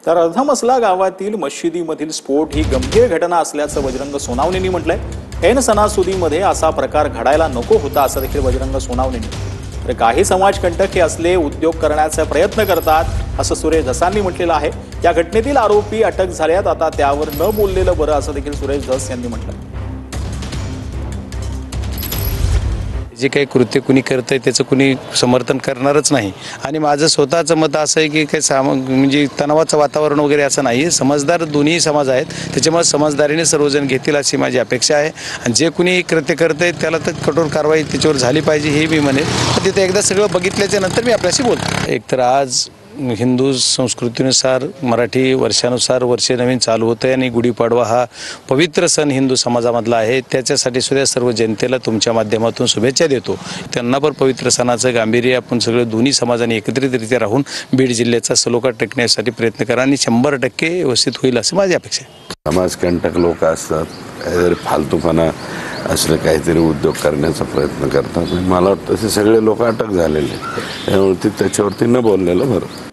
तर अर्धमसला गावातील मशिदीमधील स्फोट ही गंभीर घटना असल्याचं बजरंग सोनावणेंनी म्हटलंय। ऐन सणासुदीमध्ये असा प्रकार घडायला नको होता असं देखील बजरंग सोनावणेंनी। तर काही समाजकंटक हे असले उद्योग करण्याचा प्रयत्न करतात असं सुरेश धसांनी म्हटलेलं आहे। या घटनेतील आरोपी अटक झाल्यात, आता त्यावर न बोललेलं बरं असं देखील सुरेश धस यांनी म्हटलं। जे काही कृत्य कुणी करतंय त्याचं कुणी समर्थन करणारच नाही आणि माझं स्वतःचं मत असं आहे की काही म्हणजे तणावाचं वातावरण वगैरे असं नाही। समजदार दोन्ही समाज आहेत, त्याच्यामुळे समजदारीने सर्वजण घेतील अशी माझी अपेक्षा आहे आणि जे कुणी कृत्य करतंय त्याला तर कठोर कारवाई त्याच्यावर झाली पाहिजे हे मी म्हणेन। तर तिथे एकदा सगळं बघितल्याच्या नंतर मी आपल्याशी बोलतो। एकतर आज हिंदू संस्कृतीनुसार मराठी वर्षानुसार वर्ष नवीन चालू होतं आहे आणि गुढीपाडवा हा पवित्र सण हिंदू समाजामधला आहे। त्याच्यासाठी सुद्धा सर्व जनतेला तुमच्या माध्यमातून शुभेच्छा देतो। त्यांना पण पवित्र सणाचं गांभीर्य आपण सगळे दोन्ही समाजाने एकत्रितरित्या राहून बीड जिल्ह्याचा सलोखा टेकण्यासाठी प्रयत्न करा आणि 100% व्यवस्थित होईल असं माझी अपेक्षा आहे। समाजकंटक लोक असतात, काहीतरी फालतूपणा असलं काहीतरी उद्योग करण्याचा प्रयत्न करतात। मला वाटतं असे सगळे लोक अटक झालेले, त्यामुळे त्याच्यावरती न बोललेलं बरं।